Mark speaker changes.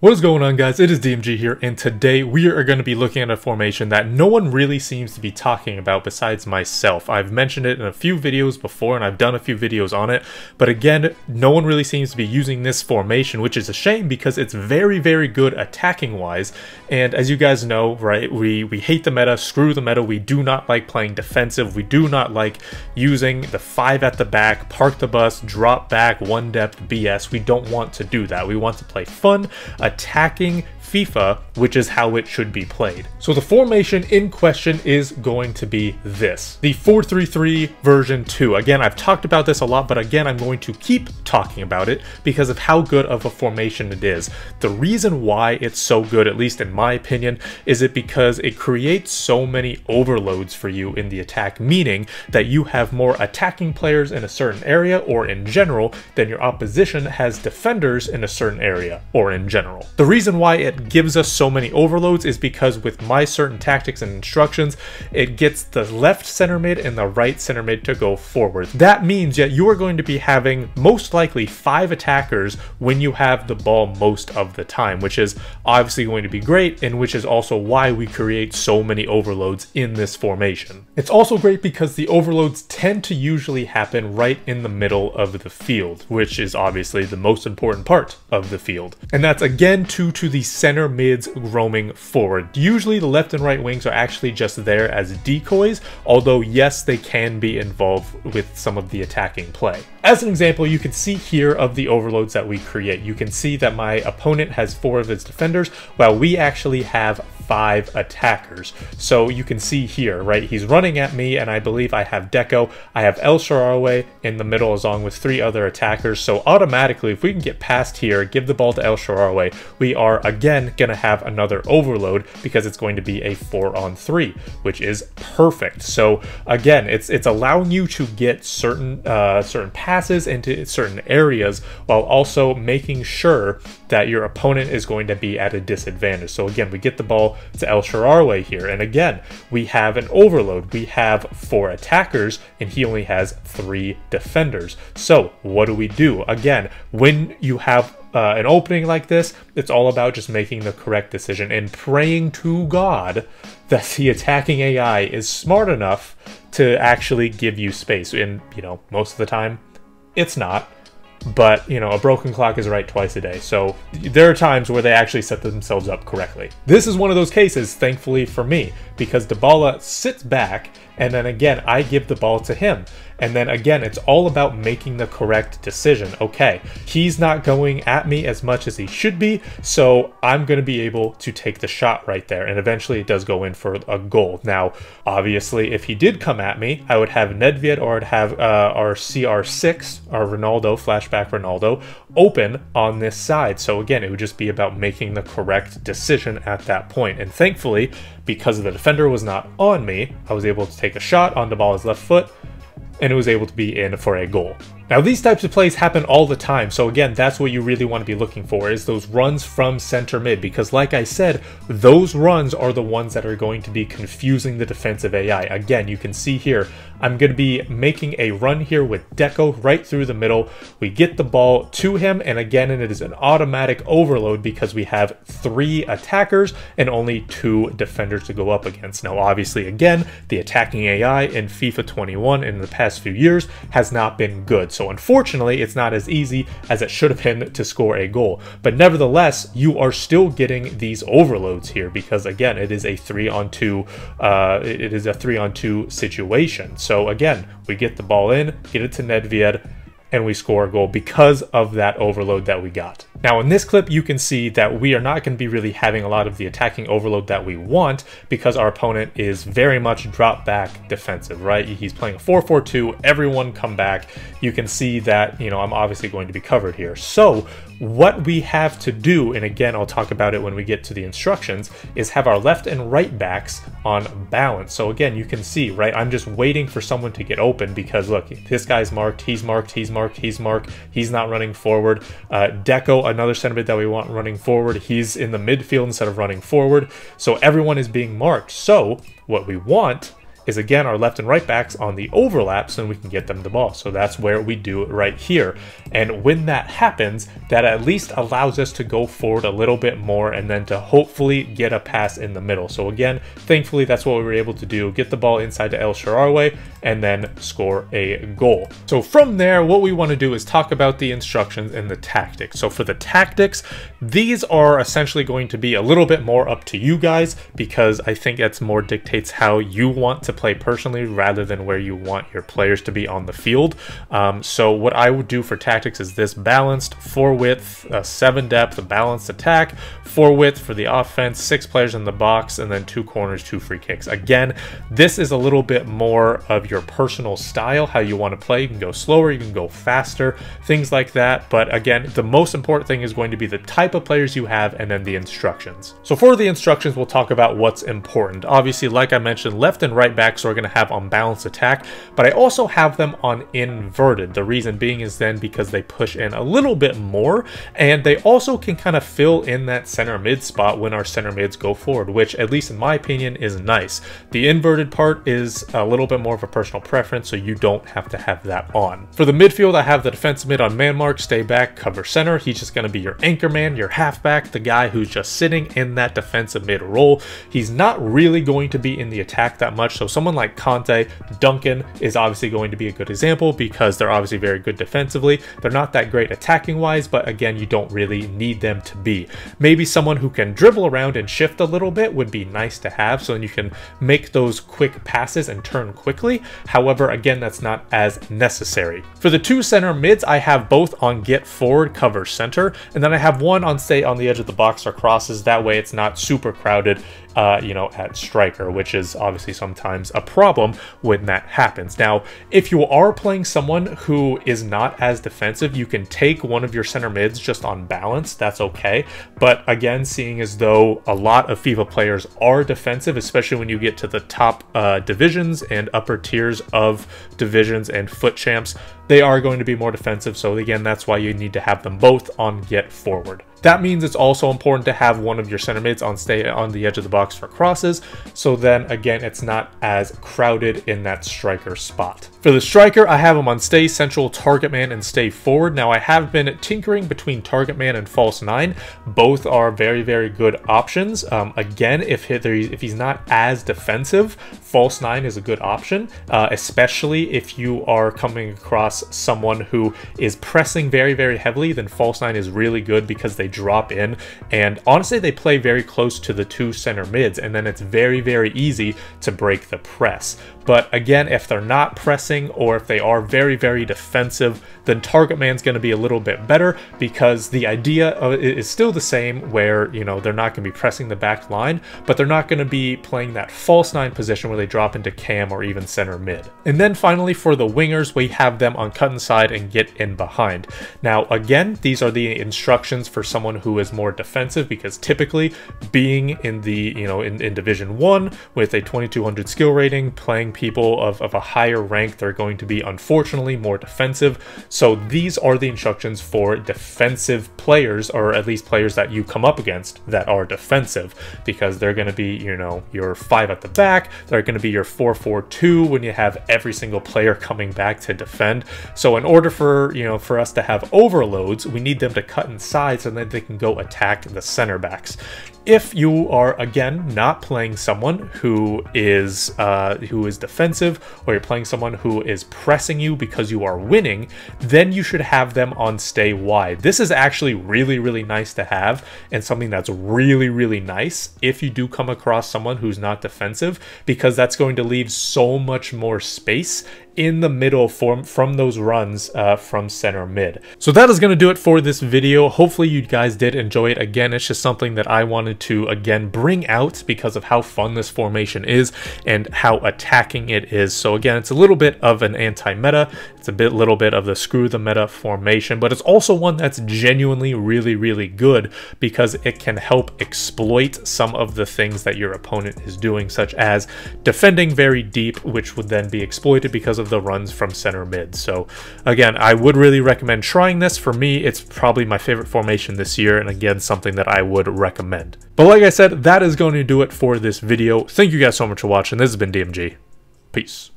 Speaker 1: What is going on, guys? It is DMG here, and today we are going to be looking at a formation that no one really seems to be talking about besides myself. I've mentioned it in a few videos before, and I've done a few videos on it, but again, no one really seems to be using this formation, which is a shame because it's very, very good attacking-wise, and as you guys know, right, we hate the meta, screw the meta, we do not like playing defensive, we do not like using the 5 at the back, park the bus, drop back, one depth BS. We don't want to do that. We want to play fun, attacking FIFA, which is how it should be played. So the formation in question is going to be this, the 4-3-3 version 2. Again, I've talked about this a lot, but again, I'm going to keep talking about it because of how good of a formation it is. The reason why it's so good, at least in my opinion, is it because it creates so many overloads for you in the attack, meaning that you have more attacking players in a certain area or in general than your opposition has defenders in a certain area or in general. The reason why it gives us so many overloads is because with my certain tactics and instructions, it gets the left center mid and the right center mid to go forward. That means that you are going to be having most likely 5 attackers when you have the ball most of the time, which is obviously going to be great, and which is also why we create so many overloads in this formation. It's also great because the overloads tend to usually happen right in the middle of the field, which is obviously the most important part of the field. And that's again due to the center mids roaming forward. Usually the left and right wings are actually just there as decoys, although yes, they can be involved with some of the attacking play. As an example, you can see here of the overloads that we create. You can see that my opponent has 4 of his defenders, while we actually have 5 attackers. So you can see here, right, he's running at me, and I believe I have Deco, I have El Shaarawy in the middle along with 3 other attackers. So automatically, if we can get past here, give the ball to El Shaarawy, we are again going to have another overload because it's going to be a 4-on-3, which is perfect. So again, it's allowing you to get certain passes into certain areas while also making sure that your opponent is going to be at a disadvantage. So again, we get the ball to El Shaarawy here, and again, we have an overload. We have 4 attackers, and he only has 3 defenders. So what do? Again, when you have an opening like this, it's all about just making the correct decision and praying to God that the attacking AI is smart enough to actually give you space. And, you know, most of the time, it's not. But, you know, a broken clock is right twice a day. So there are times where they actually set themselves up correctly. This is one of those cases, thankfully for me, because Dybala sits back, and then again, I give the ball to him. And then again, it's all about making the correct decision. Okay, he's not going at me as much as he should be, so I'm going to be able to take the shot right there. And eventually it does go in for a goal. Now, obviously, if he did come at me, I would have Nedved, or I'd have our CR6, our Ronaldo, flashback Ronaldo, open on this side. So again, it would just be about making the correct decision at that point. And thankfully, because the defender was not on me, I was able to take a shot on Dybala's left foot, and it was able to be in for a goal. Now, these types of plays happen all the time, so again, that's what you really want to be looking for, is those runs from center mid, because like I said, those runs are the ones that are going to be confusing the defensive AI. Again, you can see here, I'm going to be making a run here with Deco right through the middle. We get the ball to him, and again, it is an automatic overload because we have 3 attackers and only 2 defenders to go up against. Now, obviously, again, the attacking AI in FIFA 21 in the past few years has not been good. So unfortunately, it's not as easy as it should have been to score a goal. But nevertheless, you are still getting these overloads here because again, it is a 3-on-2 situation. So again, we get the ball in, get it to Nedved, and we score a goal because of that overload that we got. Now in this clip, you can see that we are not going to be really having a lot of the attacking overload that we want because our opponent is very much drop back defensive, right? He's playing a 4-4-2, everyone come back. You can see that, you know, I'm obviously going to be covered here. So what we have to do, and again, I'll talk about it when we get to the instructions, is have our left and right backs on balance. So again, you can see, right, I'm just waiting for someone to get open because look, this guy's marked, he's marked, he's marked, he's marked, he's not running forward. Deco, another center mid that we want running forward, he's in the midfield instead of running forward. So everyone is being marked. So what we want is again our left and right backs on the overlap so we can get them the ball. So that's where we do it right here. And when that happens, that at least allows us to go forward a little bit more and then to hopefully get a pass in the middle. So again, thankfully that's what we were able to do, get the ball inside to El Shaarawy and then score a goal. So from there, what we want to do is talk about the instructions and the tactics. So for the tactics, these are essentially going to be a little bit more up to you guys, because I think it's more dictates how you want to play personally rather than where you want your players to be on the field. So what I would do for tactics is this: balanced, 4 width, 7 depth, a balanced attack, 4 width for the offense, 6 players in the box, and then 2 corners, 2 free kicks. Again, this is a little bit more of your personal style, how you want to play. You can go slower, you can go faster, things like that. But again, the most important thing is going to be the type of players you have and then the instructions. So for the instructions, we'll talk about what's important. Obviously, like I mentioned, left and right backs are going to have on balanced attack, but I also have them on inverted. The reason being is then because they push in a little bit more, and they also can kind of fill in that center mid spot when our center mids go forward, which at least in my opinion is nice. The inverted part is a little bit more of a personal preference, so you don't have to have that on. For the midfield, I have the defensive mid on man mark, stay back, cover center. He's just going to be your anchor man, your halfback, the guy who's just sitting in that defensive mid role. He's not really going to be in the attack that much, so someone like Conte, Duncan is obviously going to be a good example because they're obviously very good defensively. They're not that great attacking wise, but again, you don't really need them to be. Maybe someone who can dribble around and shift a little bit would be nice to have, so then you can make those quick passes and turn quickly. However, again, that's not as necessary. For the 2 center mids, I have both on get forward, cover center, and then I have one on stay on the edge of the box or crosses. That way it's not super crowded, you know, at striker, which is obviously sometimes a problem when that happens. Now, if you are playing someone who is not as defensive, you can take one of your center mids just on balance. That's okay. But again, seeing as though a lot of FIFA players are defensive, especially when you get to the top divisions and upper tiers of divisions and foot champs, they are going to be more defensive. So again, that's why you need to have them both on get forward. That means it's also important to have one of your center mids on stay on the edge of the box for crosses, so then again it's not as crowded in that striker spot. For the striker, I have him on stay central, target man, and stay forward. Now I have been tinkering between target man and false 9. Both are very, very good options. Again, if he's not as defensive, false 9 is a good option, especially if you are coming across someone who is pressing very, very heavily. Then false 9 is really good because they drop in, and honestly they play very close to the 2 center mids, and then it's very, very easy to break the press. But again, if they're not pressing or if they are very, very defensive, then target man's going to be a little bit better, because the idea is still the same, where, you know, they're not going to be pressing the back line, but they're not going to be playing that false 9 position where they drop into cam or even center mid. And then finally, for the wingers, we have them on cut inside and get in behind. Now again, these are the instructions for someone who is more defensive, because typically being in the, you know, in Division 1 with a 2200 skill rating, playing people of a higher rank, they're going to be unfortunately more defensive. So these are the instructions for defensive players, or at least players that you come up against that are defensive, because they're going to be, you know, your 5 at the back, they're going to be your 4-4-2 when you have every single player coming back to defend. So in order for, you know, for us to have overloads, we need them to cut inside so that they can go attack the center backs. If you are, again, not playing someone who is defensive, or you're playing someone who is pressing you because you are winning, then you should have them on stay wide. This is actually really, really nice to have, and something that's really, really nice if you do come across someone who's not defensive, because that's going to leave so much more space in the middle from those runs from center mid. So that is going to do it for this video. Hopefully you guys did enjoy it. Again, it's just something that I wanted to, again, bring out because of how fun this formation is and how attacking it is. So again, it's a little bit of an anti-meta. It's a little bit of the screw the meta formation, but it's also one that's genuinely really, really good, because it can help exploit some of the things that your opponent is doing, such as defending very deep, which would then be exploited because of the runs from center mid. So again, I would really recommend trying this. For me, it's probably my favorite formation this year, and again, something that I would recommend. But like I said, that is going to do it for this video. Thank you guys so much for watching. This has been DMG. Peace.